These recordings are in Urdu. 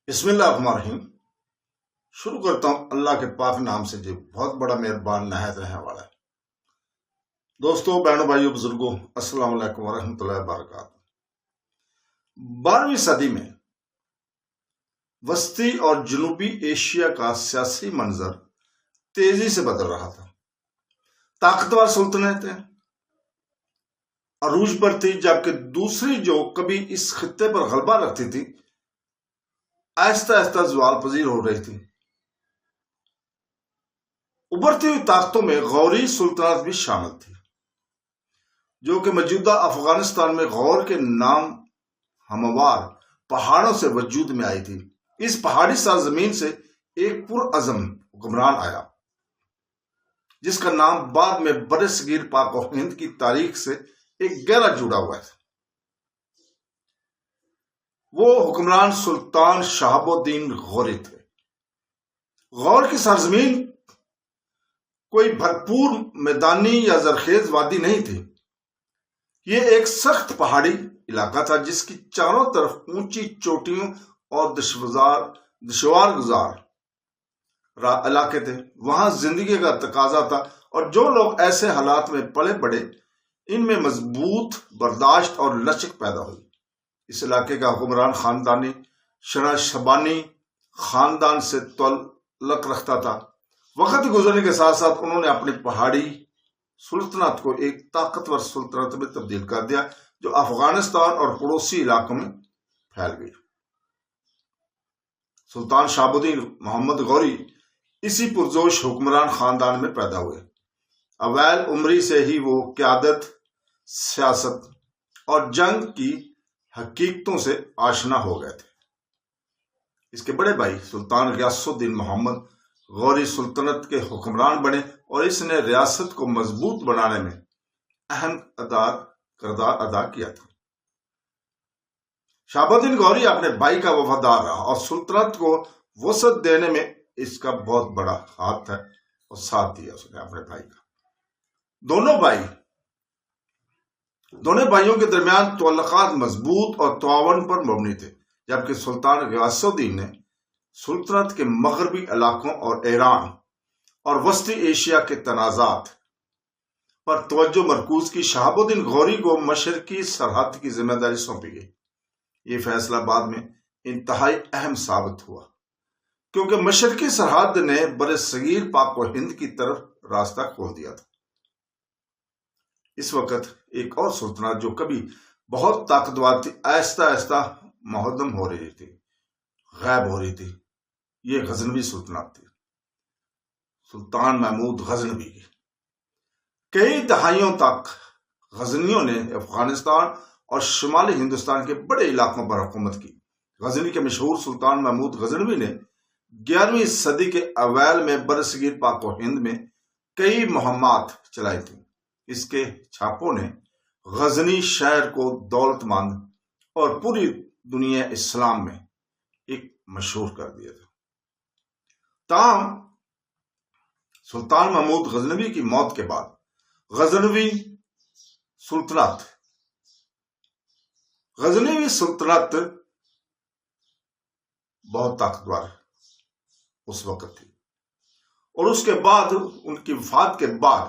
بسم اللہ الرحمن الرحیم۔ شروع کرتا ہوں اللہ کے پاک نام سے جو بہت بڑا مہربان نہایت رہنے والا ہے۔ دوستوں، بہنوں، بھائیوں، بزرگوں، السلام علیکم ورحمۃ اللہ وبرکاتہ۔ 12ویں صدی میں وسطی اور جنوبی ایشیا کا سیاسی منظر تیزی سے بدل رہا تھا۔ طاقتور سلطنتیں عروج پر تھی، جبکہ دوسری جو کبھی اس خطے پر غلبہ رکھتی تھی آہستہ آہستہ زوال پذیر ہو رہی تھی۔ ابھرتی ہوئی طاقتوں میں غوری سلطنت بھی شامل تھی، جو کہ موجودہ افغانستان میں غور کے نام ہموار پہاڑوں سے وجود میں آئی تھی۔ اس پہاڑی سرزمین سے ایک پرعزم حکمران آیا، جس کا نام بعد میں برصغیر پاک و ہند کی تاریخ سے ایک گہرا جڑا ہوا ہے۔ وہ حکمران سلطان شہاب الدین غوری تھے۔ غور کی سرزمین کوئی بھرپور میدانی یا زرخیز وادی نہیں تھی۔ یہ ایک سخت پہاڑی علاقہ تھا، جس کی چاروں طرف اونچی چوٹیوں اور دشوار گزار علاقے تھے۔ وہاں زندگی کا تقاضا تھا، اور جو لوگ ایسے حالات میں پلے بڑے، ان میں مضبوط برداشت اور لچک پیدا ہوئی۔ اس علاقے کا حکمران خاندانی شبانی خاندان سے تعلق رکھتا تھا۔ وقت گزرنے کے ساتھ ساتھ انہوں نے اپنی پہاڑی سلطنت کو ایک طاقتور سلطنت میں تبدیل کر دیا، جو افغانستان اور پڑوسی علاقوں میں پھیل گئی۔ سلطان شہاب الدین محمد غوری اسی پرجوش حکمران خاندان میں پیدا ہوئے۔ اوائل عمری سے ہی وہ قیادت، سیاست اور جنگ کی حقیقتوں سے آشنا ہو گئے تھے۔ اس کے بڑے بھائی سلطان غیاث الدین محمد غوری سلطنت کے حکمران بنے، اور اس نے ریاست کو مضبوط بنانے میں اہم کردار ادا کیا تھا۔ شہاب الدین غوری اپنے بھائی کا وفادار رہا، اور سلطنت کو وسعت دینے میں اس کا بہت بڑا ہاتھ ہے، اور ساتھ دیا اس نے اپنے بھائی کا۔ دونوں بھائیوں کے درمیان تعلقات مضبوط اور تعاون پر مبنی تھے، جبکہ سلطان غیاث الدین نے سلطنت کے مغربی علاقوں اور ایران اور وسطی ایشیا کے تنازعات پر توجہ مرکوز کی۔ شہاب الدین غوری کو مشرقی سرحد کی ذمہ داری سونپی گئی۔ یہ فیصلہ بعد میں انتہائی اہم ثابت ہوا، کیونکہ مشرقی سرحد نے برصغیر پاک و ہند کی طرف راستہ کھول دیا تھا۔ اس وقت ایک اور سلطنت جو کبھی بہت طاقتور تھی، آہستہ آہستہ منہدم ہو رہی تھی، غائب ہو رہی تھی۔ یہ غزنوی سلطنت تھی، سلطان محمود غزنوی کی۔ کئی دہائیوں تک غزنویوں نے افغانستان اور شمالی ہندوستان کے بڑے علاقوں پر حکومت کی۔ غزنی کے مشہور سلطان محمود غزنوی نے 11ویں صدی کے اوائل میں برصغیر پاک و ہند میں کئی مہمات چلائی تھیں۔ اس کے چھاپوں نے غزنی شہر کو دولت مند اور پوری دنیا اسلام میں ایک مشہور کر دیا تھا۔ تاہم سلطان محمود غزنوی کی موت کے بعد غزنوی سلطنت بہت طاقتور اس وقت تھی، اور اس کے بعد ان کی وفات کے بعد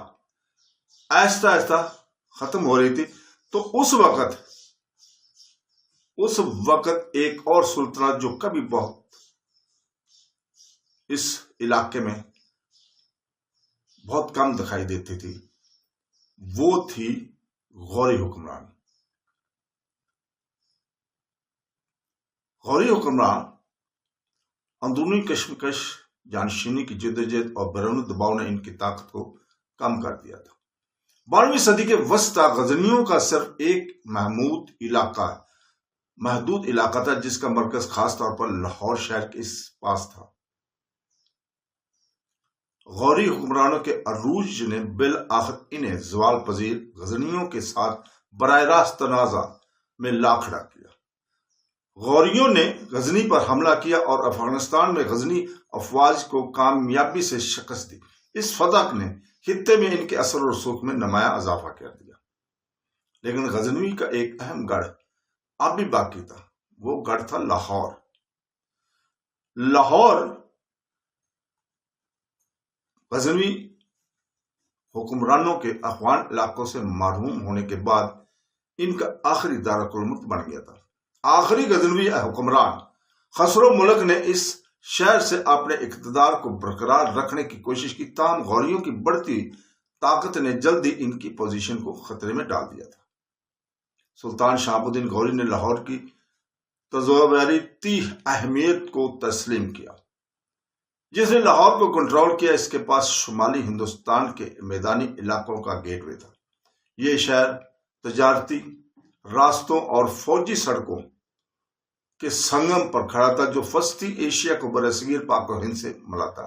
آہستہ آہستہ ختم ہو رہی تھی۔ تو اس وقت ایک اور سلطنت جو کبھی بہت اس علاقے میں بہت کم دکھائی دیتی تھی، وہ تھی غوری حکمران۔ غوری حکمران اندرونی کشمکش، جانشینی کی جدوجہد اور بیرونی دباؤ نے ان کی طاقت کو کم کر دیا تھا۔ 12ویں صدی کے وسطی غزنیوں کا صرف ایک محدود علاقہ تھا، جس کا مرکز خاص طور پر لاہور شہر کے اس پاس تھا۔ غوری حکمرانوں کے عروج نے بالآخر انہیں زوال پذیر غزنیوں کے ساتھ براہ راست تنازع میں لا کھڑا کیا۔ غوریوں نے غزنی پر حملہ کیا اور افغانستان میں غزنی افواج کو کامیابی سے شکست دی۔ اس فتح نے خطے میں ان کے اثر و رسوخ میں نمایاں اضافہ کر دیا۔ لیکن غزنوی کا ایک اہم گڑھ اب بھی باقی تھا، وہ گڑھ تھا لاہور۔ لاہور غزنوی حکمرانوں کے افغان علاقوں سے محروم ہونے کے بعد ان کا آخری دارالحکومت بن گیا تھا۔ آخری غزنوی حکمران خسرو ملک نے اس شہر سے اپنے اقتدار کو برقرار رکھنے کی کوشش کی، تاہم غوریوں کی بڑھتی طاقت نے جلد ہی ان کی پوزیشن کو خطرے میں ڈال دیا تھا۔ سلطان شہاب الدین غوری نے لاہور کی تجارتی اہمیت کو تسلیم کیا، جس نے لاہور کو کنٹرول کیا۔ اس کے پاس شمالی ہندوستان کے میدانی علاقوں کا گیٹ وے تھا۔ یہ شہر تجارتی راستوں اور فوجی سڑکوں کے سنگم پر کھڑا تھا، جو وسطی ایشیا کو برصغیر پاک و ہند سے ملاتا۔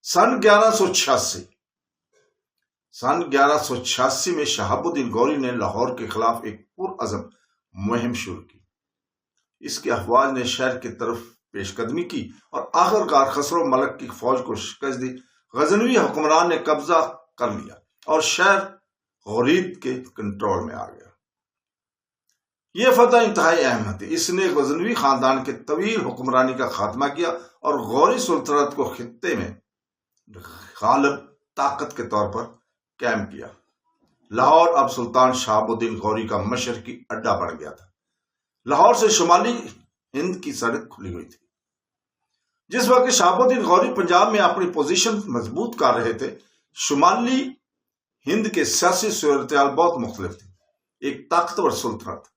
سن 1186 میں شہاب الدین غوری نے لاہور کے خلاف ایک پرعزم مہم شروع کی۔ اس کی افواج نے شہر کی طرف پیش قدمی کی اور آخرکار خسرو ملک کی فوج کو شکست دی۔ غزنوی حکمران نے قبضہ کر لیا اور شہر غورید کے کنٹرول میں آ گیا۔ یہ فتح انتہائی اہم تھی۔ اس نے غزنوی خاندان کے طویل حکمرانی کا خاتمہ کیا اور غوری سلطنت کو خطے میں غالب طاقت کے طور پر قائم کیا۔ لاہور اب سلطان شہاب الدین غوری کا مشرقی اڈا بن گیا تھا۔ لاہور سے شمالی ہند کی سڑک کھلی ہوئی تھی۔ جس وقت شہاب الدین غوری پنجاب میں اپنی پوزیشن مضبوط کر رہے تھے، شمالی ہند کے سیاسی صورتحال بہت مختلف تھی۔ ایک طاقتور سلطنت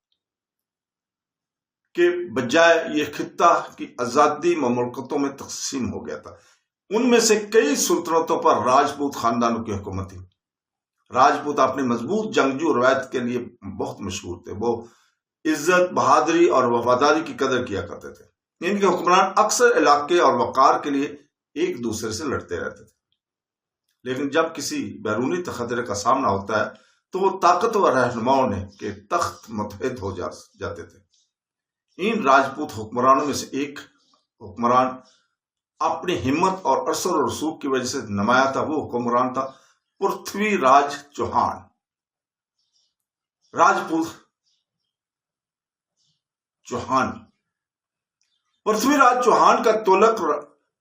کے بجائے یہ خطہ کی آزادی مملکتوں میں تقسیم ہو گیا تھا۔ ان میں سے کئی سلطنتوں پر راجپوت خاندانوں کی حکومت تھی۔ راجپوت اپنی مضبوط جنگجو روایت کے لیے بہت مشہور تھے۔ وہ عزت، بہادری اور وفاداری کی قدر کیا کرتے تھے۔ ان کے حکمران اکثر علاقے اور وقار کے لیے ایک دوسرے سے لڑتے رہتے تھے، لیکن جب کسی بیرونی خطرے کا سامنا ہوتا ہے تو وہ طاقتور رہنماؤں کے تخت متحد ہو جاتے تھے۔ ان راجپوت حکمرانوں میں سے ایک حکمران اپنی ہمت اور اثر و رسوخ کی وجہ سے نمایاں تھا۔ وہ حکمران تھا پرتھوی راج چوہان۔ راجپوت چوہان پرتھوی راج چوہان کا تعلق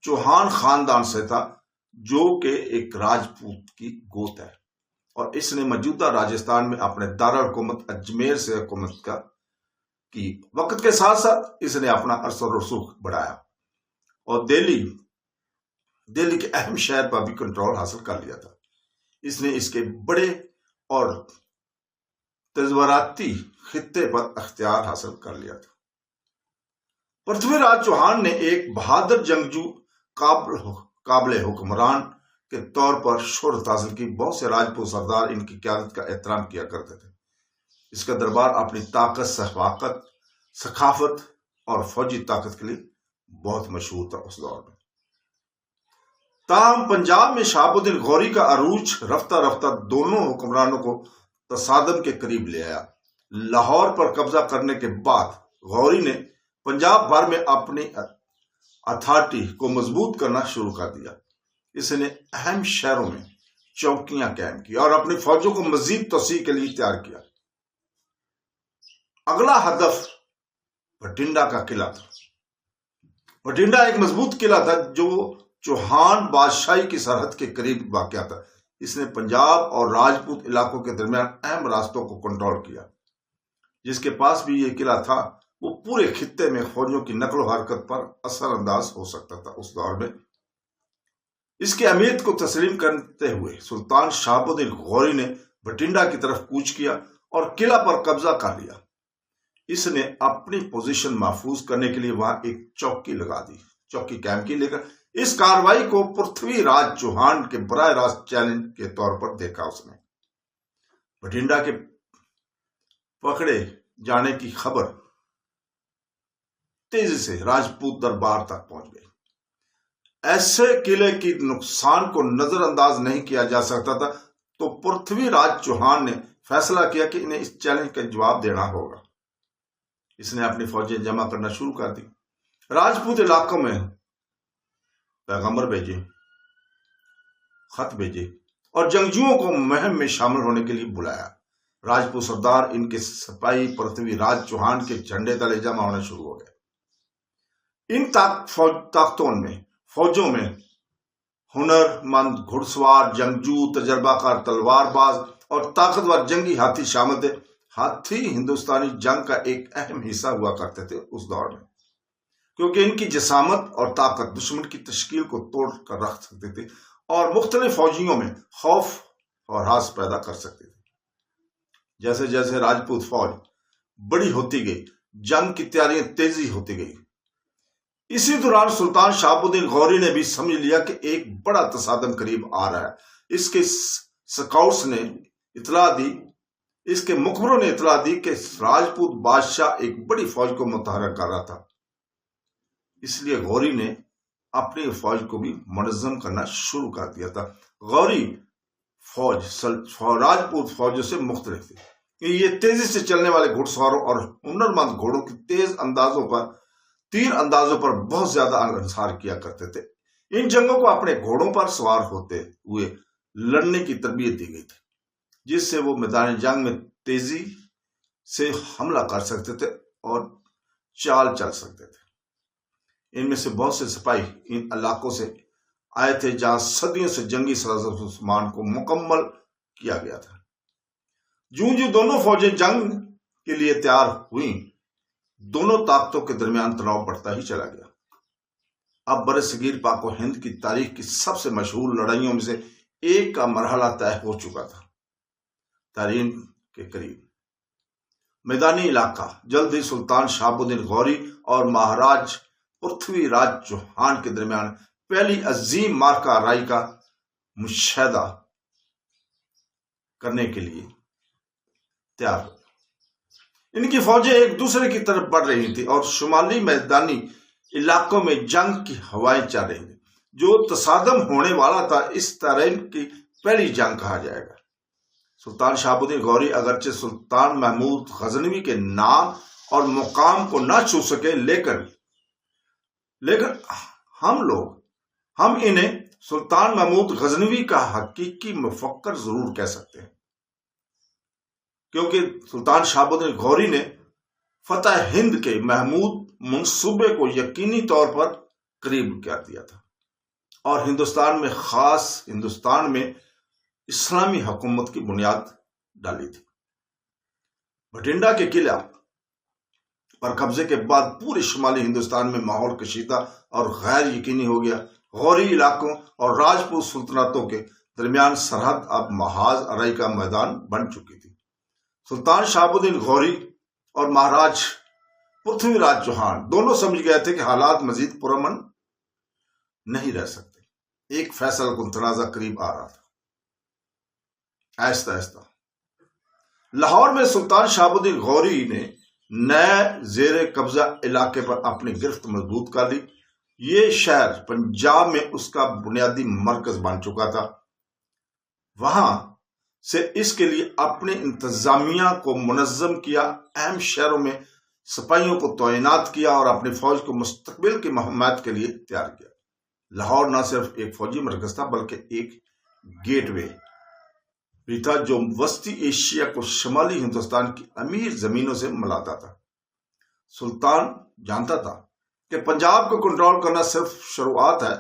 چوہان خاندان سے تھا، جو کہ ایک راجپوت کی گوت ہے، اور اس نے موجودہ راجستھان میں اپنے دارالحکومت اجمیر سے حکومت کی۔ وقت کے ساتھ ساتھ اس نے اپنا اثر و رسوخ بڑھایا اور دہلی کے اہم شہر پر بھی کنٹرول حاصل کر لیا تھا۔ اس نے اس کے بڑے اور تجارتی خطے پر اختیار حاصل کر لیا تھا۔ پرتھوی راج چوہان نے ایک بہادر جنگجو قابل حکمران کے طور پر شہرت حاصل کی۔ بہت سے راجپوت سردار ان کی قیادت کا احترام کیا کرتے تھے۔ اس کا دربار اپنی طاقت، ثقافت اور فوجی طاقت کے لیے بہت مشہور تھا اس دور میں۔ تاہم پنجاب میں شہاب الدین غوری کا عروج رفتہ رفتہ دونوں حکمرانوں کو تصادم کے قریب لے آیا۔ لاہور پر قبضہ کرنے کے بعد غوری نے پنجاب بھر میں اپنی اتھارٹی کو مضبوط کرنا شروع کر دیا۔ اس نے اہم شہروں میں چوکیاں قائم کی اور اپنی فوجوں کو مزید توسیع کے لیے تیار کیا۔ اگلا ہدف بھٹنڈا کا قلعہ تھا۔ بھٹنڈا ایک مضبوط قلعہ تھا جو چوہان بادشاہی کی سرحد کے قریب واقع تھا۔ اس نے پنجاب اور راجپوت علاقوں کے درمیان اہم راستوں کو کنٹرول کیا۔ جس کے پاس بھی یہ قلعہ تھا وہ پورے خطے میں فوجوں کی نقل و حرکت پر اثر انداز ہو سکتا تھا۔ اس دور میں اس کی اہمیت کو تسلیم کرتے ہوئے سلطان شہاب الدین غوری نے بھٹنڈا کی طرف کوچ کیا اور قلعہ پر قبضہ کر لیا۔ اس نے اپنی پوزیشن محفوظ کرنے کے لیے وہاں ایک چوکی قائم کی، لیکن اس کارروائی کو پرتھوی راج چوہان کے براہ راست چیلنج کے طور پر دیکھا۔ اس نے بھٹنڈا کے پکڑے جانے کی خبر تیزی سے راجپوت دربار تک پہنچ گئی۔ ایسے قلعے کی نقصان کو نظر انداز نہیں کیا جا سکتا تھا، تو پرتھوی راج چوہان نے فیصلہ کیا کہ انہیں اس چیلنج کا جواب دینا ہوگا۔ اس نے اپنی فوجیں جمع کرنا شروع کر دی، راجپوت علاقوں میں پیغمبر بھیجے، خط بھیجے اور جنگجوؤں کو مہم میں شامل ہونے کے لیے بلایا۔ راجپوت سردار ان کے سپاہی پرتھوی راج چوہان کے جھنڈے تلے جمع ہونا شروع ہو گئے۔ ان فوجوں میں ہنر مند گھڑ سوار، جنگجو، تجربہ کار تلوار باز اور طاقتور جنگی ہاتھی شامل تھے۔ ہاتھی ہندوستانی جنگ کا ایک اہم حصہ ہوا کرتے تھے اس دور میں، کیونکہ ان کی جسامت اور طاقت دشمن کی تشکیل کو توڑ کر رکھ سکتے تھے اور مختلف فوجیوں میں خوف اور ہراس پیدا کر سکتے تھے۔ جیسے جیسے راجپوت فوج بڑی ہوتی گئی، جنگ کی تیاریاں تیزی ہوتی گئی۔ اسی دوران سلطان شہاب الدین غوری نے بھی سمجھ لیا کہ ایک بڑا تصادم قریب آ رہا ہے۔ اس کے سکاؤٹس نے اطلاع دی، اس کے مخبروں نے اطلاع دی کہ راجپوت بادشاہ ایک بڑی فوج کو متحرک کر رہا تھا۔ اس لیے غوری نے اپنی فوج کو بھی منظم کرنا شروع کر دیا تھا۔ غوری فوج راجپوت فوجوں سے مختلف تھی کہ یہ تیزی سے چلنے والے گھڑ سواروں اور ہنرمند گھوڑوں کی تیر اندازوں پر بہت زیادہ انحصار کیا کرتے تھے۔ ان جنگوں کو اپنے گھوڑوں پر سوار ہوتے ہوئے لڑنے کی تربیت دی گئی تھی، جس سے وہ میدان جنگ میں تیزی سے حملہ کر سکتے تھے اور چال چل سکتے تھے۔ ان میں سے بہت سے سپاہی ان علاقوں سے آئے تھے جہاں صدیوں سے جنگی سازوسامان کو مکمل کیا گیا تھا۔ جو دونوں فوجیں جنگ کے لیے تیار ہوئیں، دونوں طاقتوں کے درمیان تناؤ بڑھتا ہی چلا گیا۔ اب برصغیر پاک و ہند کی تاریخ کی سب سے مشہور لڑائیوں میں سے ایک کا مرحلہ طے ہو چکا تھا۔ تارین کے قریب میدانی علاقہ جلد ہی سلطان شہاب الدین غوری اور مہاراج پرتھوی راج چوہان کے درمیان پہلی عظیم مارکہ رائی کا مشاہدہ کرنے کے لیے تیار ہو۔ ان کی فوجیں ایک دوسرے کی طرف بڑھ رہی تھی اور شمالی میدانی علاقوں میں جنگ کی ہوائیں چل رہی تھی۔ جو تصادم ہونے والا تھا اس ترین کی پہلی جنگ کہا جائے گا۔ سلطان شہاب الدین غوری اگرچہ سلطان محمود غزنوی کے نام اور مقام کو نہ چھو سکے، لیکن ہم انہیں سلطان محمود غزنوی کا حقیقی مفکر ضرور کہہ سکتے ہیں، کیونکہ سلطان شہاب الدین غوری نے فتح ہند کے محمود منصوبے کو یقینی طور پر قریب کر دیا تھا اور ہندوستان میں اسلامی حکومت کی بنیاد ڈالی تھی۔ بھٹنڈا کے قلعہ پر قبضے کے بعد پورے شمالی ہندوستان میں ماحول کشیدہ اور غیر یقینی ہو گیا۔ غوری علاقوں اور راجپوت سلطنتوں کے درمیان سرحد اب محاذ ارائی کا میدان بن چکی تھی۔ سلطان شہاب الدین غوری اور مہاراج پرتھوی راج چوہان دونوں سمجھ گئے تھے کہ حالات مزید پرامن نہیں رہ سکتے۔ ایک فیصلہ کن تنازع قریب آ رہا تھا۔ آہستہ آہستہ لاہور میں سلطان شہاب الدین غوری نے نئے زیر قبضہ علاقے پر اپنی گرفت مضبوط کر لی۔ یہ شہر پنجاب میں اس کا بنیادی مرکز بن چکا تھا۔ وہاں سے اس کے لیے اپنے انتظامیہ کو منظم کیا، اہم شہروں میں سپاہیوں کو تعینات کیا اور اپنی فوج کو مستقبل کی مہمات کے لیے تیار کیا۔ لاہور نہ صرف ایک فوجی مرکز تھا بلکہ ایک گیٹ وے بھی تھا جو وسطی ایشیا کو شمالی ہندوستان کی امیر زمینوں سے ملاتا تھا۔ سلطان جانتا تھا کہ پنجاب کو کنٹرول کرنا صرف شروعات ہے۔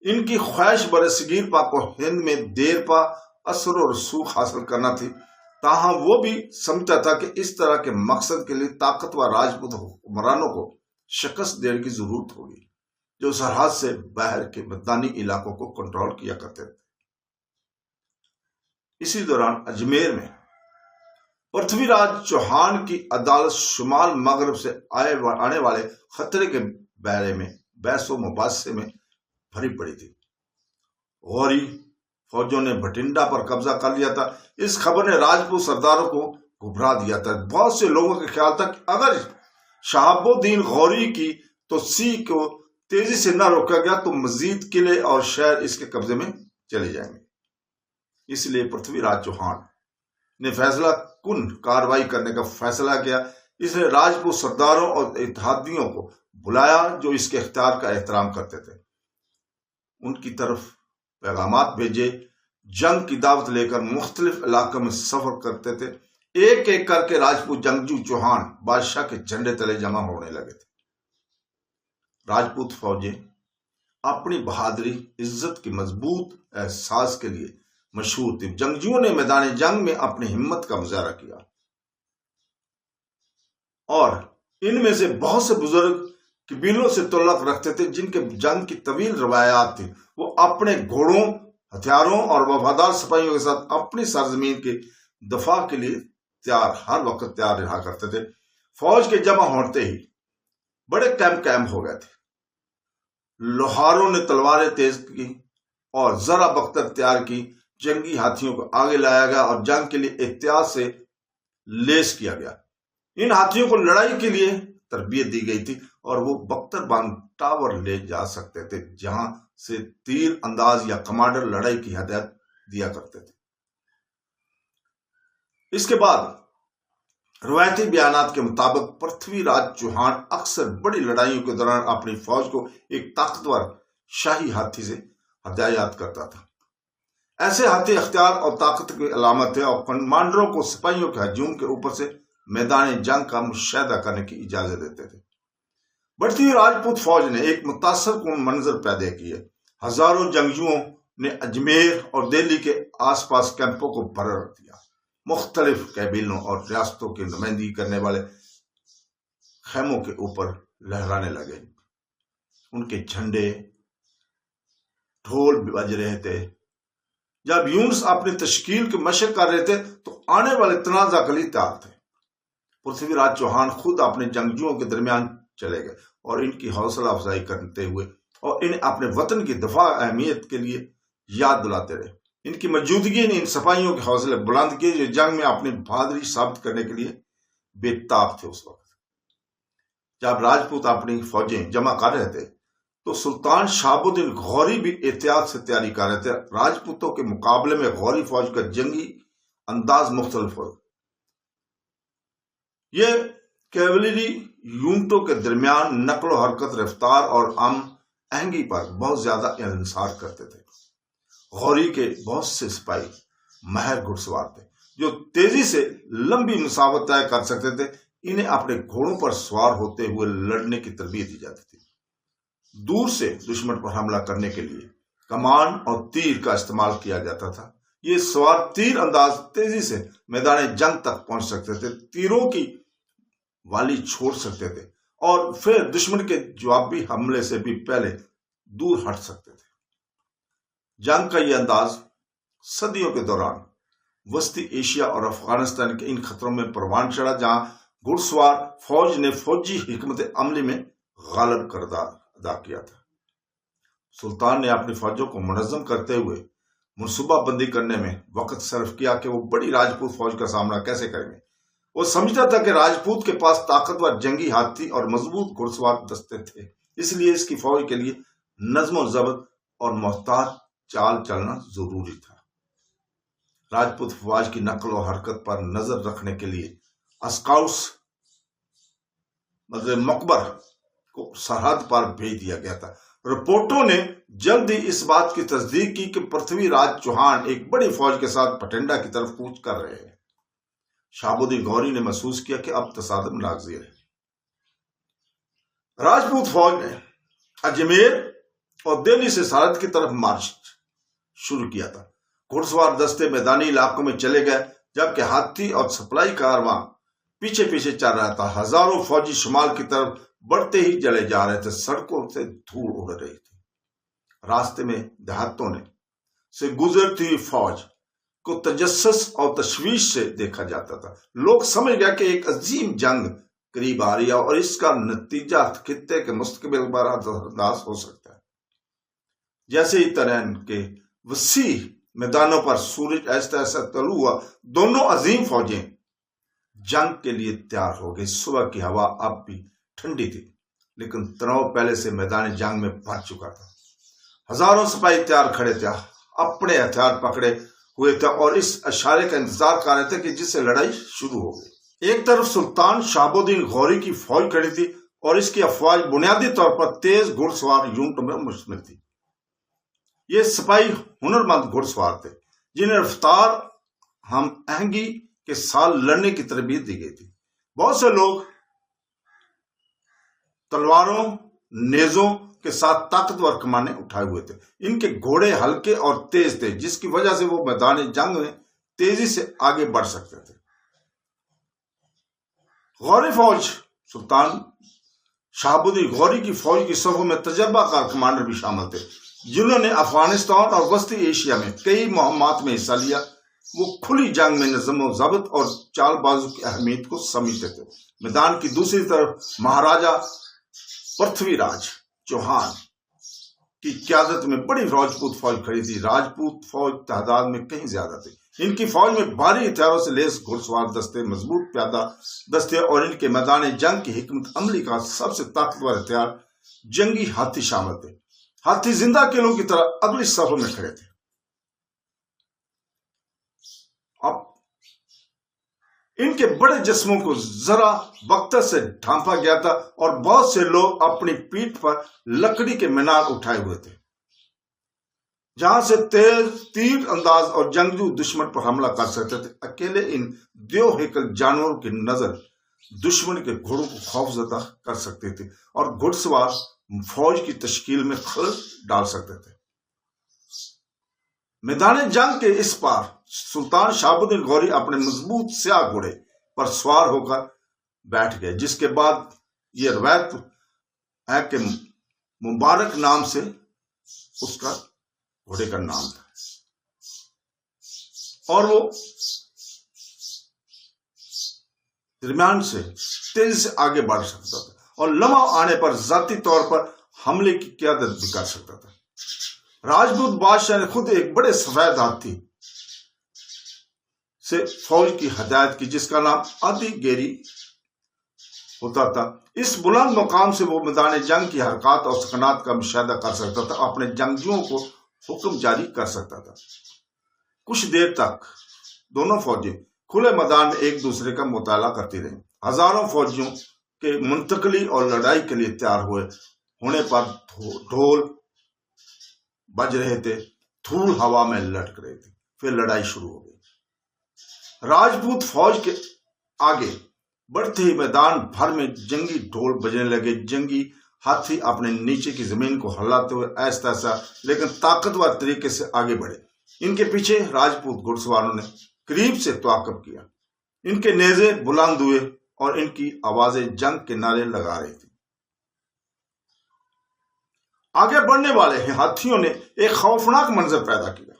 ان کی خواہش برصغیر پاک و ہند میں دیر پا اثر و رسوخ حاصل کرنا تھی، تاہم وہ بھی سمجھتا تھا کہ اس طرح کے مقصد کے لیے طاقتور راجپوت حکمرانوں کو شکست دینے کی ضرورت ہوگی جو سرحد سے باہر کے میدانی علاقوں کو کنٹرول کیا کرتے تھے۔ اسی دوران اجمیر میں پرتھوی راج چوہان کی عدالت شمال مغرب سے آنے والے خطرے کے بارے میں بحث و مباحثے میں بھری پڑی تھی۔ غوری فوجوں نے بھٹنڈا پر قبضہ کر لیا تھا۔ اس خبر نے راجپوت سرداروں کو گھبرا دیا تھا۔ بہت سے لوگوں کا خیال تھا کہ اگر شہاب الدین غوری کی توسیع کو تیزی سے نہ روکا گیا تو مزید قلعے اور شہر اس کے قبضے میں چلے جائیں گے۔ اس لیے پرتھوی راج چوہان نے فیصلہ کن کارروائی کرنے کا فیصلہ کیا۔ اس نے راجپوت سرداروں اور اتحادیوں کو بلایا جو اس کے اختیار کا احترام کرتے تھے، ان کی طرف پیغامات بھیجے، جنگ کی دعوت لے کر مختلف علاقوں میں سفر کرتے تھے۔ ایک ایک کر کے راجپوت جنگجو چوہان بادشاہ کے جھنڈے تلے جمع ہونے لگے تھے۔ راجپوت فوجیں اپنی بہادری، عزت کی مضبوط احساس کے لیے مشہور تھی۔ جنگجوؤں نے میدان جنگ میں اپنی ہمت کا مظاہرہ کیا اور ان میں سے بہت سے بزرگ قبیلوں سے تعلق رکھتے تھے جن کے جنگ کی طویل روایات تھی۔ وہ اپنے گھوڑوں، ہتھیاروں اور وفادار سپاہیوں کے ساتھ اپنی سرزمین کے دفاع کے لیے ہر وقت تیار رہا کرتے تھے۔ فوج کے جمع ہوتے ہی بڑے کیمپ ہو گئے تھے۔ لوہاروں نے تلواریں تیز کی اور ذرا بختر تیار کی، جنگی ہاتھیوں کو آگے لایا گیا اور جنگ کے لیے احتیاط سے لیس کیا گیا۔ ان ہاتھیوں کو لڑائی کے لیے تربیت دی گئی تھی اور وہ بختر باندھ ٹاور لے جا سکتے تھے جہاں سے تیر انداز یا کمانڈر لڑائی کی ہدایت دیا کرتے تھے۔ اس کے بعد روایتی بیانات کے مطابق پرتھوی راج چوہان اکثر بڑی لڑائیوں کے دوران اپنی فوج کو ایک طاقتور شاہی ہاتھی سے ہدایات کرتا تھا۔ ایسے ہاتھی اختیار اور طاقت کی علامت ہے اور کمانڈروں کو سپاہیوں کے ہجوم کے اوپر سے میدان جنگ کا مشاہدہ کرنے کی اجازت دیتے تھے۔ بڑھتی ہوئی راجپوت فوج نے ایک متاثر کن منظر پیدا کیے۔ ہزاروں جنگجوؤں نے اجمیر اور دہلی کے آس پاس کیمپوں کو بھر دیا۔ مختلف قبیلوں اور ریاستوں کی نمائندگی کرنے والے خیموں کے اوپر لہرانے لگے۔ ان کے جھنڈے، ڈھول بج رہے تھے۔ جب یونس اپنی تشکیل کی مشق کر رہے تھے تو آنے والے تنازع کے لیے تیار تھے۔ پرتھوی راج چوہان خود اپنے جنگجوؤں کے درمیان چلے گئے اور ان کی حوصلہ افزائی کرتے ہوئے اور انہیں اپنے وطن کی دفاع اہمیت کے لیے یاد دلاتے رہے۔ ان کی موجودگی نے ان سپاہیوں کے حوصلے بلند کیے جو جنگ میں اپنی بہادری ثابت کرنے کے لیے بے تاب تھے۔ اس وقت جب راجپوت اپنی فوجیں جمع کر رہے تھے تو سلطان شہاب الدین غوری بھی احتیاط سے تیاری کر رہے تھے۔ راجپوتوں کے مقابلے میں غوری فوج کا جنگی انداز مختلف ہو۔ یہ کیولری یونٹوں کے درمیان نقل و حرکت، رفتار اور آہنگی پر بہت زیادہ انحصار کرتے تھے۔ غوری کے بہت سے سپاہی ماہر گھڑ سوار تھے جو تیزی سے لمبی مسافت طے کر سکتے تھے۔ انہیں اپنے گھوڑوں پر سوار ہوتے ہوئے لڑنے کی تربیت دی جاتی تھی۔ دور سے دشمن پر حملہ کرنے کے لیے کمان اور تیر کا استعمال کیا جاتا تھا۔ یہ سوار تیر انداز تیزی سے میدان جنگ تک پہنچ سکتے تھے، تیروں کی والی چھوڑ سکتے تھے اور پھر دشمن کے جوابی حملے سے بھی پہلے دور ہٹ سکتے تھے۔ جنگ کا یہ انداز صدیوں کے دوران وسطی ایشیا اور افغانستان کے ان خطروں میں پروان چڑھا جہاں گھڑ سوار فوج نے فوجی حکمت عملی میں غالب کردار ادا کیا تھا۔ سلطان نے اپنی فوجوں کو منظم کرتے ہوئے منصوبہ بندی کرنے میں وقت صرف کیا کہ وہ بڑی راجپوت فوج کا سامنا کیسے کریں گے۔ وہ سمجھتا تھا کہ راجپوت کے پاس طاقتور جنگی ہاتھی اور مضبوط گھڑ سوار دستے تھے، اس لیے اس کی فوج کے لیے نظم و ضبط اور محتاط چال چلنا ضروری تھا۔ راجپوت فوج کی نقل و حرکت پر نظر رکھنے کے لیے اسکاؤٹس مقبر کو سرحد پر بھیج دیا گیا تھا۔ رپورٹوں نے جلد ہی اس بات کی تصدیق کی کہ پرتھوی راج چوہان ایک بڑی فوج کے ساتھ پٹنڈا کی طرف کوچ کر رہے ہیں۔ شہاب الدین غوری نے محسوس کیا کہ اب تصادم ناگزیر ہے۔ راجپوت فوج نے اجمیر اور دہلی سے سرحد کی طرف مارچ شروع کیا تھا۔ گھڑ سوار دستے میدانی علاقوں میں چلے گئے جبکہ ہاتھی اور سپلائی کارواں پیچھے پیچھے چل رہا تھا۔ ہزاروں فوجی شمال کی طرف بڑھتے ہی چلے جا رہے تھے۔ سڑکوں سے دھول اڑ رہی تھی۔ راستے میں دیہاتوں سے گزرتی ہوئی فوج کو تجسس اور تشویش سے دیکھا جاتا تھا۔ لوگ سمجھ گئے کہ ایک عظیم جنگ قریب آ رہی ہے اور اس کا نتیجہ خطے کے مستقبل پر اثر انداز ہو سکتا ہے۔ جیسے ہی ترین کے وسیع میدانوں پر سورج ایسا ایسا طلوع ہوا، دونوں عظیم فوجیں جنگ کے لیے تیار ہو گئی۔ صبح کی ہوا اب بھی ٹھنڈی تھی لیکن تناؤ پہلے سے میدان جنگ میں بھر چکا تھا۔ ہزاروں سپاہی تیار کھڑے تھے، اپنے ہتھیار پکڑے ہوئے تھے اور اس اشارے کا انتظار کر رہے تھے کہ جس سے لڑائی شروع ہو گئی۔ ایک طرف سلطان شہاب الدین غوری کی فوج کھڑی تھی اور اس کی افواج بنیادی طور پر تیز گھڑ سوار یونٹوں میں مشتمل تھی۔ یہ سپاہی ہنرمند گھڑ سوار تھے جنہیں رفتار ہم آہنگی کے ساتھ لڑنے کی تربیت دی گئی تھی۔ بہت سے لوگ تلواروں، نیزوں کے ساتھ طاقتور کمانیں اٹھائے ہوئے تھے۔ ان کے گھوڑے ہلکے اور تیز تھے، جس کی وجہ سے وہ میدان جنگ میں تیزی سے آگے بڑھ سکتے تھے۔ غوری فوج، سلطان شہاب الدین غوری کی فوج کی صفوں میں تجربہ کار کمانڈر بھی شامل تھے، جنہوں نے افغانستان اور وسطی ایشیا میں کئی مہمات میں حصہ لیا۔ وہ کھلی جنگ میں نظم و ضبط اور چال بازو کی اہمیت کو سمجھتے تھے۔ میدان کی دوسری طرف مہاراجا پرتھوی راج چوہان کی قیادت میں بڑی راجپوت فوج کھڑی تھی۔ راجپوت فوج تعداد میں کہیں زیادہ تھی۔ ان کی فوج میں بھاری ہتھیاروں سے لیس گھڑ سوار دستے، مضبوط پیادہ دستے اور ان کے میدان جنگ کی حکمت عملی کا سب سے طاقتور ہتھیار جنگی ہاتھی شامل تھے۔ ہاتھی زندہ قلعوں کی طرح اگلی صفوں میں کھڑے تھے۔ اب ان کے بڑے جسموں کو ذرا وقت سے ڈھانپا گیا تھا اور بہت سے لوگ اپنی پیٹھ پر لکڑی کے مینار اٹھائے ہوئے تھے، جہاں سے تیز تیر انداز اور جنگجو دشمن پر حملہ کر سکتے تھے۔ اکیلے ان دیو ہیکل جانوروں کی نظر دشمن کے گھوڑوں کو خوف زدہ کر سکتے تھے اور گھڑ سوار فوج کی تشکیل میں خلل ڈال سکتے تھے۔ میدان جنگ کے اس پار سلطان شہاب الدین غوری اپنے مضبوط سیاہ گھوڑے پر سوار ہو کر بیٹھ گئے، جس کے بعد یہ روایت ہے کہ مبارک نام سے اس کا گھوڑے کا نام تھا، اور وہ درمیان سے تیزی سے آگے بڑھ سکتا تھا اور لمحہ آنے پر ذاتی طور پر حملے کی قیادت بھی کر سکتا تھا۔ راجپوت بادشاہ نے خود ایک بڑے سفید ہاتھی سے فوج کی ہدایت کی، جس کا نام آدی گیری ہوتا تھا۔ اس بلند مقام سے وہ میدان جنگ کی حرکات اور سکنات کا مشاہدہ کر سکتا تھا، اپنے جنگجوؤں کو حکم جاری کر سکتا تھا۔ کچھ دیر تک دونوں فوجیں کھلے میدان میں ایک دوسرے کا مطالعہ کرتی رہیں۔ ہزاروں فوجیوں کے منتقلی اور لڑائی کے لیے تیار ہونے پر ڈھول بج رہے تھے، دھول ہوا میں لٹک رہے تھے۔ پھر لڑائی شروع ہو گئی۔ راجپوت فوج کے آگے بڑھتے ہی میدان بھر میں جنگی ڈھول بجنے لگے۔ جنگی ہاتھی اپنے نیچے کی زمین کو ہلاتے ہوئے ایسا ایسا لیکن طاقتور طریقے سے آگے بڑھے۔ ان کے پیچھے راجپوت گھڑ سواروں نے قریب سے تعاقب کیا۔ ان کے نیزے بلند ہوئے اور ان کی آوازیں جنگ کے نعرے لگا رہی تھی۔ آگے بڑھنے والے ہاتھیوں نے ایک خوفناک منظر پیدا کیا۔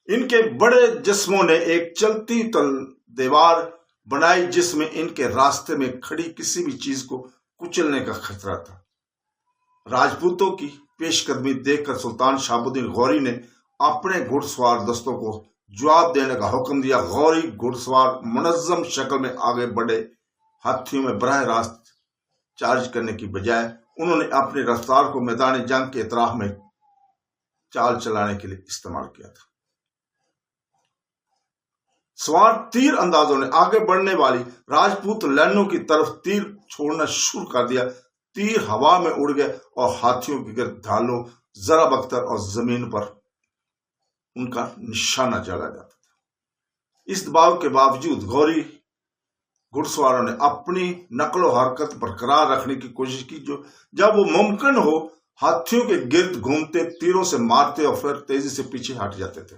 ان کے بڑے جسموں نے ایک چلتی دیوار بنائی، جس میں ان کے راستے میں کھڑی کسی بھی چیز کو کچلنے کا خطرہ تھا۔ راجپوتوں کی پیش قدمی دیکھ کر سلطان شہاب الدین غوری نے اپنے گھڑ سوار دستوں کو جواب دینے کا حکم دیا۔ غوری گھڑ سوار منظم شکل میں آگے بڑھے۔ ہاتھیوں میں براہ راست چارج کرنے کی بجائے انہوں نے اپنی رفتار کو میدان جنگ کے اطراف میں چال چلانے کے لیے استعمال کیا تھا۔ سوار تیر اندازوں نے آگے بڑھنے والی راجپوت لائنوں کی طرف تیر چھوڑنا شروع کر دیا۔ تیر ہوا میں اڑ گئے اور ہاتھیوں کے گرد ڈھالوں، ذرا بختر اور زمین پر ان کا نشانہ چلا جاتا تھا۔ اس دباؤ کے باوجود غوری گھڑ سواروں نے اپنی نقل و حرکت برقرار رکھنے کی کوشش کی، جب وہ ممکن ہو ہاتھیوں کے گرد گھومتے، تیروں سے مارتے اور پھر تیزی سے پیچھے ہٹ جاتے تھے۔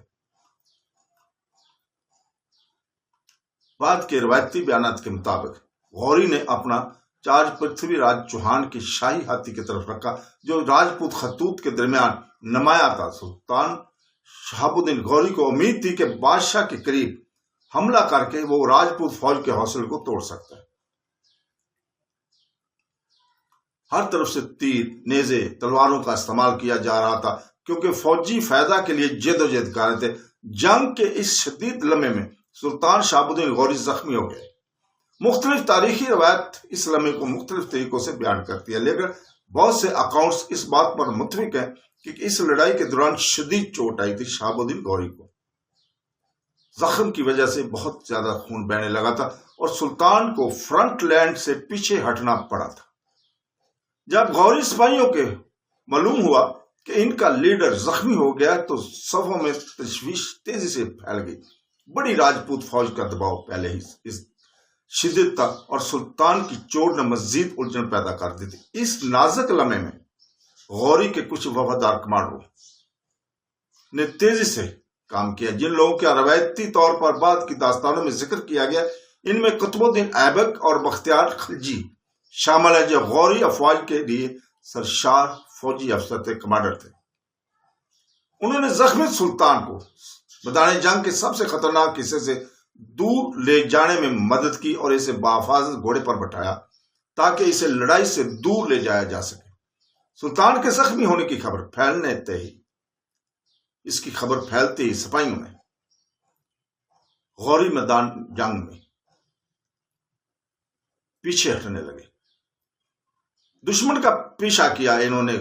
بعد کے روایتی بیانات کے مطابق غوری نے اپنا چارج پرتھوی راج چوہان کے شاہی ہاتھی کی طرف رکھا، جو راجپوت خطوط کے درمیان نمایاں تھا۔ سلطان شہاب الدین غوری کو امید تھی کہ بادشاہ کے قریب حملہ کر کے وہ راجپوت فوج کے حوصلے کو توڑ سکتا ہے۔ ہر طرف سے تیر، نیزے، تلواروں کا استعمال کیا جا رہا تھا، کیونکہ فوجی فائدہ کے لیے جد و جہد کر رہے تھے۔ جنگ کے اس شدید لمحے میں سلطان شہاب الدین غوری زخمی ہو گئے۔ مختلف تاریخی روایت اس لمحے کو مختلف طریقوں سے بیان کرتی ہے، لیکن بہت سے اکاؤنٹس اس بات پر متفق ہیں کہ اس لڑائی کے دوران شدید چوٹ آئی تھی شہاب الدین غوری کو۔ زخم کی وجہ سے بہت زیادہ خون بہنے لگا تھا اور سلطان کو فرنٹ لینڈ سے پیچھے ہٹنا پڑا تھا۔ جب غوری سپاہیوں کے معلوم ہوا کہ ان کا لیڈر زخمی ہو گیا تو صفوں میں تشویش تیزی سے پھیل گئی۔ بڑی راجپوت فوج کا دباؤ پہلے ہی اس شدت تھا اور سلطان کی چوٹ نے مزید الجھن پیدا کر دی تھی۔ اس نازک لمحے میں غوری کے کچھ وفادار کمانڈروں نے تیزی سے کام کیا، جن لوگوں کا روایتی طور پر بعد کی داستانوں میں ذکر کیا گیا۔ ان میں قطب الدین ایبک اور بختیار خلجی شامل ہے، جو غوری افواج کے لیے سرشار فوجی افسر تھے، کمانڈر تھے۔ انہوں نے زخمی سلطان کو میدان جنگ کے سب سے خطرناک حصے سے دور لے جانے میں مدد کی اور اسے بحفاظت گھوڑے پر بٹھایا تاکہ اسے لڑائی سے دور لے جایا جا سکے۔ سلطان کے زخمی ہونے کی خبر پھیلتے ہی سپاہیوں نے غوری میدان جنگ میں پیچھے ہٹنے لگے، دشمن کا پیچھا کیا۔ انہوں نے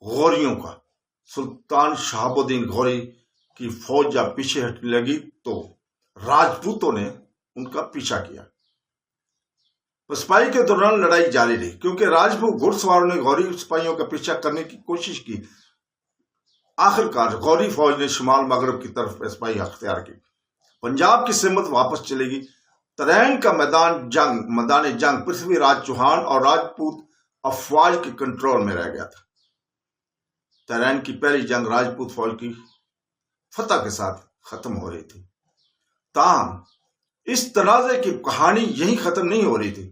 غوریوں کا سلطان شہاب الدین غوری کی فوج جب پیچھے ہٹنے لگی تو راجپوتوں نے ان کا پیچھا کیا۔ سپاہی کے دوران لڑائی جاری رہی، کیونکہ راجپوت گھڑ سواروں نے غوری سپاہیوں کا پیچھا کرنے کی کوشش کی۔ آخرکار غوری فوج نے شمال مغرب کی طرف سپاہی اختیار کی، پنجاب کی سمت واپس چلے گی۔ ترین کا میدان جنگ پرتھوی راج چوہان اور راجپوت افواج کے کنٹرول میں رہ گیا تھا۔ ترین کی پہلی جنگ راجپوت فوج کی فتح کے ساتھ ختم ہو رہی تھی، تاہم اس تنازع کی کہانی یہیں ختم نہیں ہو رہی تھی۔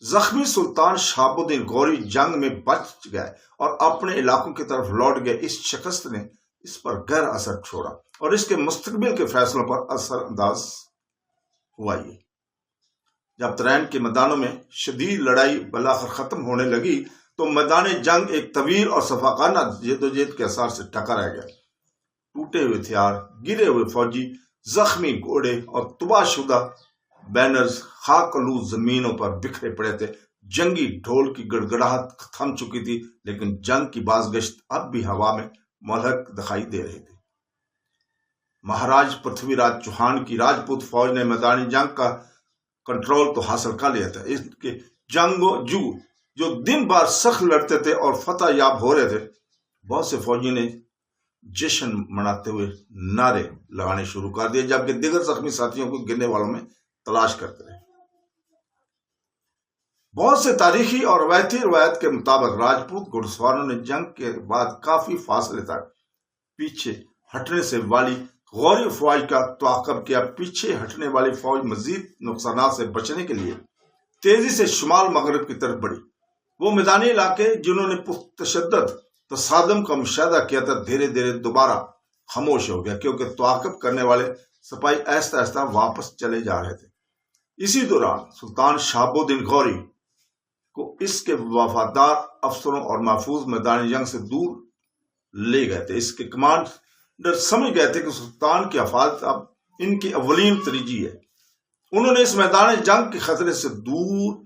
زخمی سلطان شہاب الدین غوری جنگ میں بچ گئے اور اپنے علاقوں کی طرف لوٹ گئے۔ اس شکست نے اس پر گہرا اثر چھوڑا اور اس کے مستقبل کے فیصلوں پر اثر انداز ہوا۔ یہ جب ترین کے میدانوں میں شدید لڑائی بالآخر ختم ہونے لگی تو میدان جنگ ایک طویل اور صفاقانہ جدوجہد کے اثر سے ڈھکا رہ گیا۔ ٹوٹے ہوئے ہتھیار، گرے ہوئے فوجی، زخمی گھوڑے اور تباہ شدہ بینرز خاک آلود زمینوں پر بکھرے پڑے تھے۔ جنگی ڈھول کی گڑگڑاہٹ تھم چکی تھی، لیکن جنگ کی بازگشت اب بھی ہوا میں ملحق دکھائی دے رہی تھی۔ مہاراج پرتھوی راج چوہان کی راجپوت فوج نے میدانی جنگ کا کنٹرول تو حاصل کر لیا تھا۔ اس کے جنگجو جو دن بار سخت لڑتے تھے اور فتح یاب ہو رہے تھے، بہت سے فوجیوں نے جشن مناتے ہوئے نعرے لگانے شروع کر دیے، جبکہ دیگر زخمی ساتھیوں کو گرنے والوں میں تلاش کرتے رہے۔ بہت سے تاریخی اور روایت کے مطابق راجپوت گھڑ سواروں نے جنگ کے بعد کافی فاصلے تک پیچھے ہٹنے سے والی غوری فوج کا تعاقب کیا۔ پیچھے ہٹنے والی فوج مزید نقصانات سے بچنے کے لیے تیزی سے شمال مغرب کی طرف بڑھی۔ وہ میدانی علاقے جنہوں نے پرتشدد تصادم کا مشاہدہ کیا تھا، دھیرے دھیرے دوبارہ خاموش ہو گیا، کیونکہ تعاقب کرنے والے سپاہی آہستہ آہستہ واپس چلے جا رہے تھے۔ اسی دوران سلطان شہاب الدین غوری کو اس کے وفادار افسروں اور محفوظ میدان جنگ سے دور لے گئے تھے۔ اس کے کمانڈر سمجھ گئے تھے کہ سلطان کی حفاظت اب ان کی اولین ترجیح ہے۔ انہوں نے اس میدان جنگ کے خطرے سے دور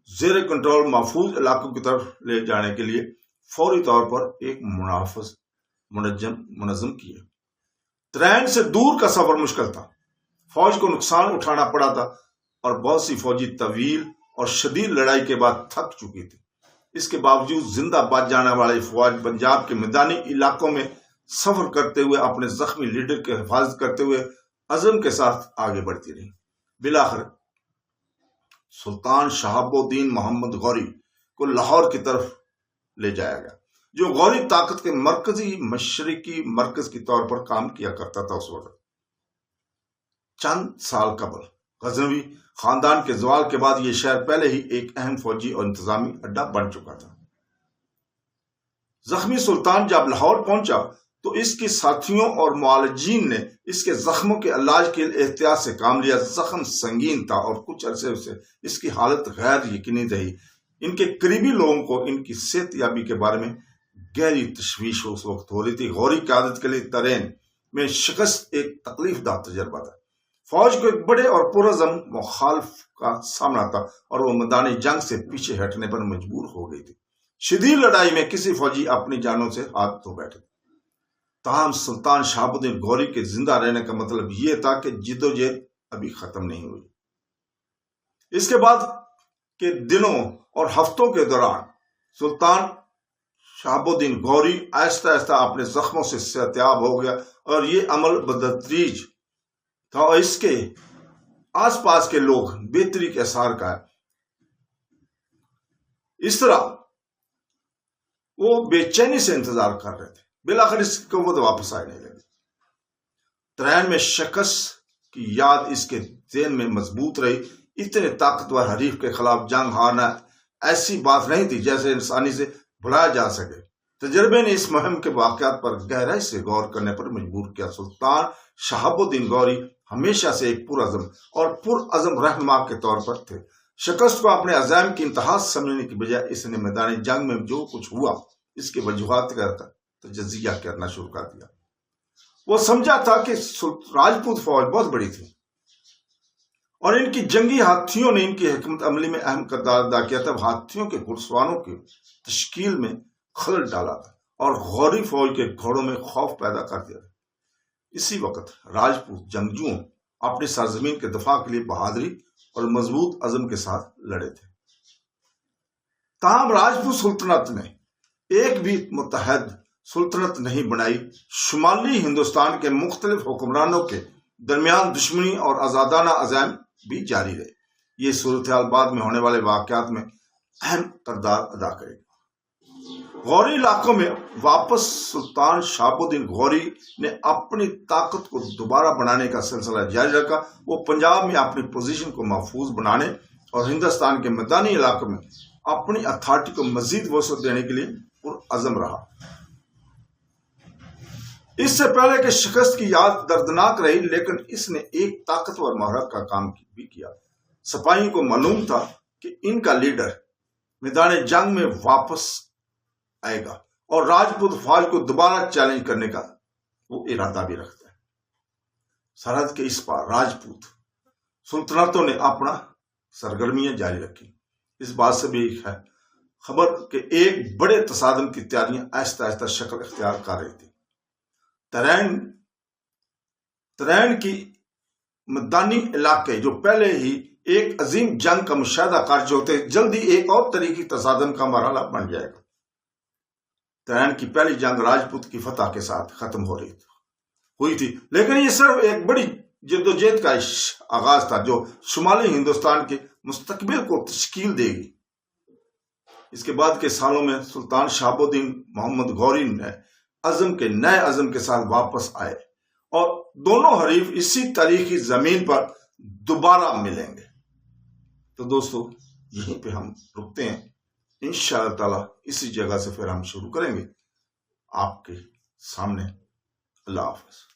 زیر کنٹرول محفوظ علاقوں کی طرف لے جانے کے لیے فوری طور پر ایک منافذ منظم کیے۔ ترین سے دور کا سفر مشکل تھا، فوج کو نقصان اٹھانا پڑا تھا اور بہت سی فوجی طویل اور شدید لڑائی کے بعد تھک چکی تھی۔ اس کے باوجود زندہ بچ جانے والی فوج پنجاب کے میدانی علاقوں میں سفر کرتے ہوئے اپنے زخمی لیڈر کی حفاظت کرتے ہوئے عزم کے ساتھ آگے بڑھتی رہی۔ بالآخر سلطان شہاب الدین محمد غوری کو لاہور کی طرف لے جایا گیا، جو غوری طاقت کے مرکزی مشرقی مرکز کے طور پر کام کیا کرتا تھا۔ اس وقت چند سال قبل غزنوی خاندان کے زوال کے بعد یہ شہر پہلے ہی ایک اہم فوجی اور انتظامی اڈا بن چکا تھا۔ زخمی سلطان جب لاہور پہنچا تو اس کے ساتھیوں اور معالجین نے اس کے زخموں کے علاج کے لیے احتیاط سے کام لیا۔ زخم سنگین تھا اور کچھ عرصے سے اس کی حالت غیر یقینی رہی۔ ان کے قریبی لوگوں کو ان کی صحت یابی کے بارے میں گہری تشویش اس وقت ہو رہی تھی۔ غوری قیادت کے لیے ترین میں شکست ایک تکلیف دہ تجربہ تھا۔ فوج کو ایک بڑے اور پرعزم مخالف کا سامنا تھا اور وہ میدانی جنگ سے پیچھے ہٹنے پر مجبور ہو گئی تھی۔ شدید لڑائی میں کسی فوجی اپنی جانوں سے ہاتھ دھو بیٹھے تھے۔ تاہم سلطان شہاب الدین غوری کے زندہ رہنے کا مطلب یہ تھا کہ جدوجہد ابھی ختم نہیں ہوئی۔ اس کے بعد کے دنوں اور ہفتوں کے دوران سلطان شہاب الدین غوری آہستہ آہستہ اپنے زخموں سے صحت یاب ہو گیا، اور یہ عمل بتدریج تھا اور اس کے آس پاس کے لوگ بہتری کے آثار کا ہے۔ اس طرح وہ بے چینی سے انتظار کر رہے تھے، بالآخر اس کی قوت واپس آنے لگی۔ ترین میں شکست کی یاد اس کے ذہن میں مضبوط رہی۔ اتنے طاقتور حریف کے خلاف جنگ ہارنا ایسی بات نہیں تھی جیسے انسانی سے بھلایا جا سکے۔ تجربے نے اس مہم کے واقعات پر گہرائی سے غور کرنے پر مجبور کیا۔ سلطان شہاب الدین غوری ہمیشہ سے ایک پرعزم اور پرعزم رہنما کے طور پر تھے۔ شکست کو اپنے عزائم کی انتہا سمجھنے کی بجائے اس نے میدان جنگ میں جو کچھ ہوا اس کے وجوہات کا تجزیہ کرنا شروع کر دیا۔ وہ سمجھا تھا کہ راجپوت فوج بہت بڑی تھی اور ان کی جنگی ہاتھیوں نے ان کی حکمت عملی میں اہم کردار ادا کیا تھا۔ ہاتھیوں کے گھڑسواروں کی تشکیل میں خلل ڈالا تھا اور غوری فوج کے گھوڑوں میں خوف پیدا کر دیا تھا۔ اسی وقت راجپوت جنگجوؤں اپنی سرزمین کے دفاع کے لیے بہادری اور مضبوط عزم کے ساتھ لڑے تھے۔ تاہم راجپوت سلطنت نے ایک بھی متحد سلطنت نہیں بنائی۔ شمالی ہندوستان کے مختلف حکمرانوں کے درمیان دشمنی اور آزادانہ عزائم بھی جاری رہے۔ یہ صورتحال بعد میں ہونے والے واقعات میں اہم کردار ادا کرے گی۔ غوری علاقوں میں واپس سلطان شہاب الدین غوری نے اپنی طاقت کو دوبارہ بنانے کا سلسلہ جاری رکھا۔ وہ پنجاب میں اپنی پوزیشن کو محفوظ بنانے اور ہندوستان کے میدانی علاقوں میں اپنی اتھارٹی کو مزید وسعت دینے کے لیے پرعزم رہا۔ اس سے پہلے کہ شکست کی یاد دردناک رہی، لیکن اس نے ایک طاقتور محرک کا کام بھی کیا۔ سپاہیوں کو معلوم تھا کہ ان کا لیڈر میدان جنگ میں واپس آئے گا اور راجپوت فوج کو دوبارہ چیلنج کرنے کا وہ ارادہ بھی رکھتا ہے۔ سرحد کے اس پار راجپوت سلطنتوں نے اپنا سرگرمیاں جاری رکھی۔ اس بات سے بھی ہے خبر کہ ایک بڑے تصادم کی تیاریاں آہستہ آہستہ شکل اختیار کر رہی تھی۔ ترین کی میدانی علاقے جو پہلے ہی ایک عظیم جنگ کا مشاہدہ کر چکے تھے، جلدی ایک اور طریقی تصادم کا مرحلہ بن جائے گا۔ ترین کی پہلی جنگ راجپوت کی فتح کے ساتھ ختم ہوئی تھی، لیکن یہ صرف ایک بڑی جدوجہد کا آغاز تھا جو شمالی ہندوستان کے مستقبل کو تشکیل دے گی۔ اس کے بعد کے سالوں میں سلطان شہاب الدین محمد غوری نے نئے عزم کے ساتھ واپس آئے اور دونوں حریف اسی تاریخی زمین پر دوبارہ ملیں گے۔ تو دوستو یہیں پہ ہم رکتے ہیں، انشاءاللہ تعالی اسی جگہ سے پھر ہم شروع کریں گے آپ کے سامنے۔ اللہ حافظ۔